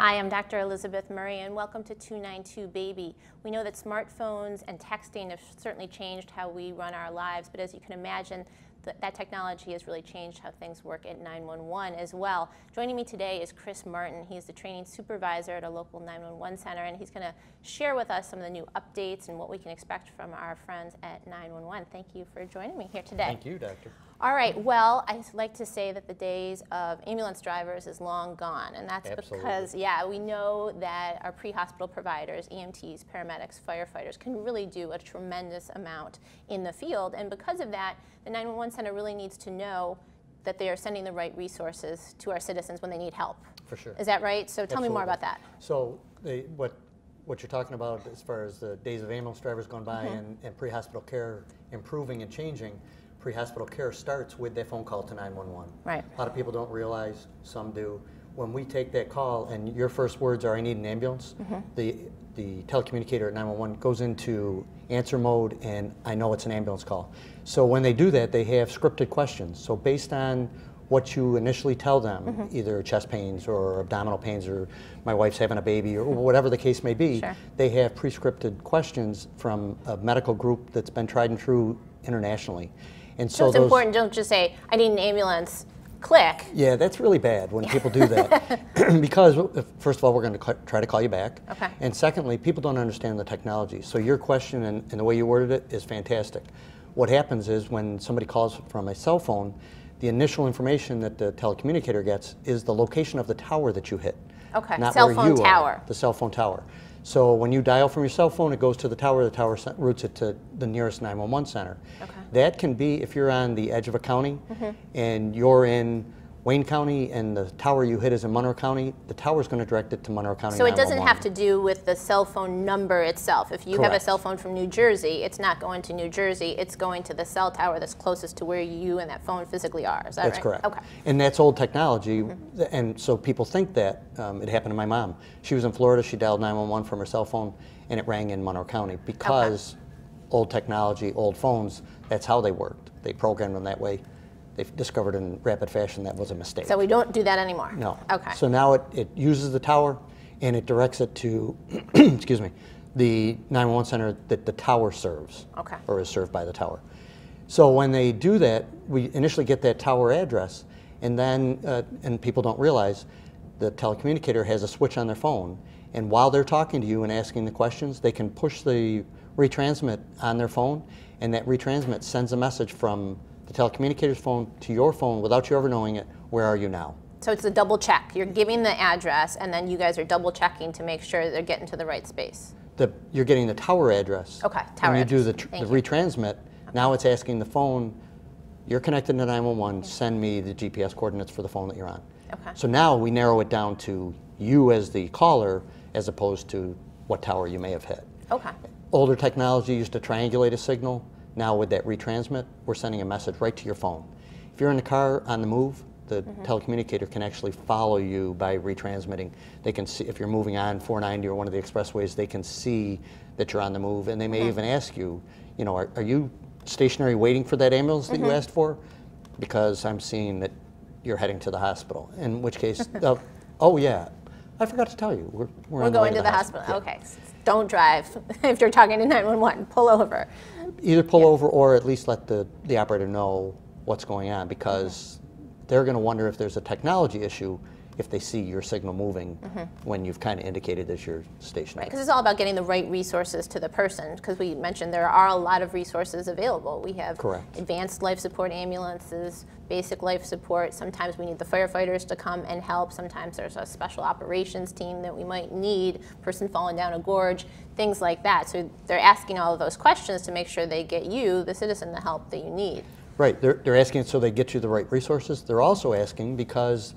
Hi, I'm Dr. Elizabeth Murray, and welcome to 292 Baby. We know that smartphones and texting have certainly changed how we run our lives, but as you can imagine, that technology has really changed how things work at 911 as well. Joining me today is Chris Martin. He's the training supervisor at a local 911 center, and he's going to share with us some of the new updates and what we can expect from our friends at 911. Thank you for joining me here today. Thank you, Doctor. All right, well, I like to say that the days of ambulance drivers is long gone, and that's because, we know that our pre-hospital providers, EMTs, paramedics, firefighters, can really do a tremendous amount in the field, and because of that, the 911 center really needs to know that they are sending the right resources to our citizens when they need help. For sure. Is that right? So tell me more about that. So what you're talking about as far as the days of ambulance drivers going by and pre-hospital care improving and changing, pre-hospital care starts with that phone call to 911. Right. A lot of people don't realize, some do. When we take that call and your first words are, "I need an ambulance," the telecommunicator at 911 goes into answer mode, and I know it's an ambulance call. So when they do that, they have scripted questions. So based on what you initially tell them, either chest pains or abdominal pains or my wife's having a baby or whatever the case may be, they have pre-scripted questions from a medical group that's been tried and true internationally. And so it's important, don't just say, "I need an ambulance," click. Yeah, that's really bad when people do that. Because, first of all, we're going to try to call you back. Okay. And secondly, people don't understand the technology. So your question and the way you worded it is fantastic. What happens is when somebody calls from a cell phone, the initial information that the telecommunicator gets is the location of the tower that you hit. Okay, not cell where phone you tower. Are, the cell phone tower. So when you dial from your cell phone, it goes to the tower routes it to the nearest 911 center. Okay. That can be if you're on the edge of a county and you're in Wayne County and the tower you hit is in Monroe County, the tower is going to direct it to Monroe County. So it doesn't have to do with the cell phone number itself. If you have a cell phone from New Jersey, it's not going to New Jersey, it's going to the cell tower that's closest to where you and that phone physically are. Is that right? That's correct. Okay. And that's old technology, and so people think that. It happened to my mom. She was in Florida, she dialed 911 from her cell phone, and it rang in Monroe County because old technology, old phones, that's how they worked. They programmed them that way. They've discovered in rapid fashion that was a mistake. So we don't do that anymore? No. Okay. So now it uses the tower and it directs it to, excuse me, the 911 center that the tower serves. Okay. Or is served by the tower. So when they do that, we initially get that tower address, and then, and people don't realize, the telecommunicator has a switch on their phone, and while they're talking to you and asking the questions, they can push the retransmit on their phone, and that retransmit sends a message from the telecommunicator's phone to your phone without you ever knowing it. Where are you now? So it's a double check. You're giving the address, and then you guys are double checking to make sure they're getting to the right space. You're getting the tower address. Okay, tower address. When you do the retransmit, now it's asking the phone, you're connected to 911, send me the GPS coordinates for the phone that you're on. Okay. So now we narrow it down to you as the caller as opposed to what tower you may have hit. Okay. Older technology used to triangulate a signal. Now with that retransmit, we're sending a message right to your phone. If you're in the car on the move, the telecommunicator can actually follow you by retransmitting. They can see, if you're moving on 490 or one of the expressways, they can see that you're on the move, and they may even ask you, you know, are you stationary waiting for that ambulance that you asked for? Because I'm seeing that you're heading to the hospital, in which case, oh yeah, I forgot to tell you, we're going to the hospital. Yeah. Okay, don't drive if you're talking to 911, pull over. Either pull over or at least let the operator know what's going on, because they're going to wonder if there's a technology issue if they see your signal moving when you've kind of indicated that you're stationary. Because it's all about getting the right resources to the person, because we mentioned there are a lot of resources available. We have advanced life support ambulances, basic life support. Sometimes we need the firefighters to come and help. Sometimes there's a special operations team that we might need, person falling down a gorge, things like that. So they're asking all of those questions to make sure they get you, the citizen, the help that you need. Right, they're asking so they get you the right resources. They're also asking because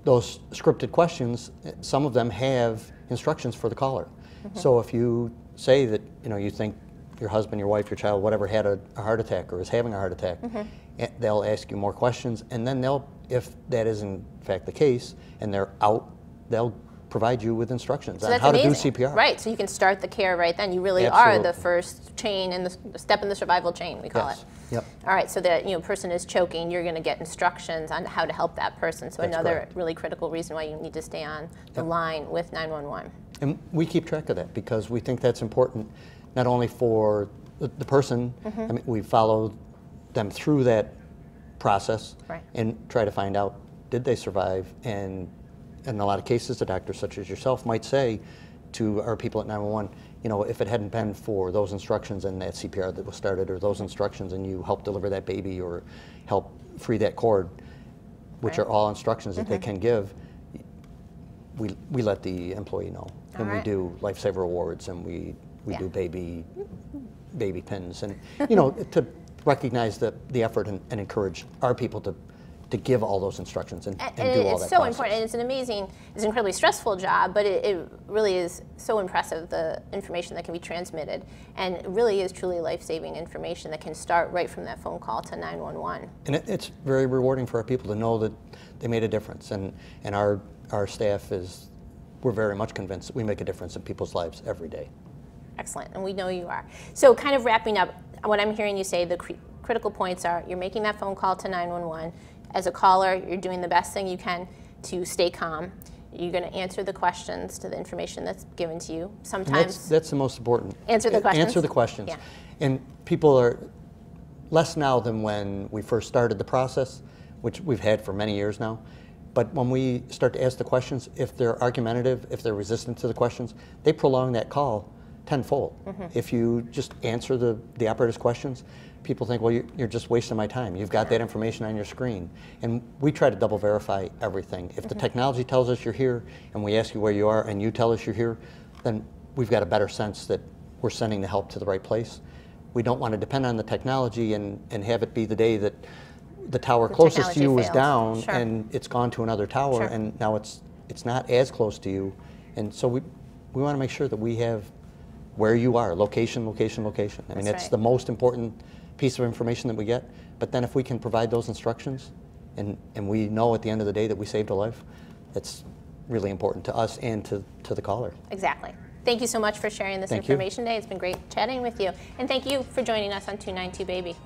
those scripted questions, some of them have instructions for the caller. So if you say that, you know, you think your husband, your wife, your child, whatever, had a heart attack or is having a heart attack, they'll ask you more questions, and then if that is in fact the case and they're out, they'll provide you with instructions So on that's how amazing. to do CPR. Right, so you can start the care right then. You really Absolutely. are the first chain in the step in the survival chain, we call Yes. it. Yep. All right, so that person is choking, you're going to get instructions on how to help that person. So That's another correct. really critical reason why you need to stay on the line with 911. And we keep track of that because we think that's important, not only for the person. I mean, we follow them through that process Right. and try to find out, did they survive? And in a lot of cases, the doctors such as yourself might say to our people at 911, if it hadn't been for those instructions and that CPR that was started, or those instructions and you help deliver that baby or help free that cord, which Right. are all instructions that they can give, we let the employee know. And All right. we do lifesaver awards, and we Yeah. do baby pins, and to recognize the effort and encourage our people to give all those instructions and do all it's that so process. important, and it's an incredibly stressful job, but it really is so impressive, the information that can be transmitted, and it really is truly life-saving information that can start right from that phone call to 911. And it's very rewarding for our people to know that they made a difference, and our staff we're very much convinced that we make a difference in people's lives every day. Excellent, and we know you are. So kind of wrapping up, what I'm hearing you say, the critical points are, you're making that phone call to 911. As a caller, you're doing the best thing you can to stay calm. You're going to answer the questions to the information that's given to you. Sometimes That's the most important. Answer the questions? Answer the questions. Yeah. And people are less now than when we first started the process, which we've had for many years now. But when we start to ask the questions, if they're argumentative, if they're resistant to the questions, they prolong that call tenfold. If you just answer the operator's questions, people think, well, you're just wasting my time. You've got that information on your screen. And we try to double verify everything. If the technology tells us you're here and we ask you where you are and you tell us you're here, then we've got a better sense that we're sending the help to the right place. We don't want to depend on the technology and have it be the day that the tower closest to you technology is fails. down Sure. and it's gone to another tower, Sure. and now it's not as close to you. And so we want to make sure that we have where you are, location, location, location. I mean, That's it's right. the most important piece of information that we get. But then if we can provide those instructions, and we know at the end of the day that we saved a life, it's really important to us and to the caller. Exactly. Thank you so much for sharing this Thank you. information today. It's been great chatting with you. And thank you for joining us on 292 Baby.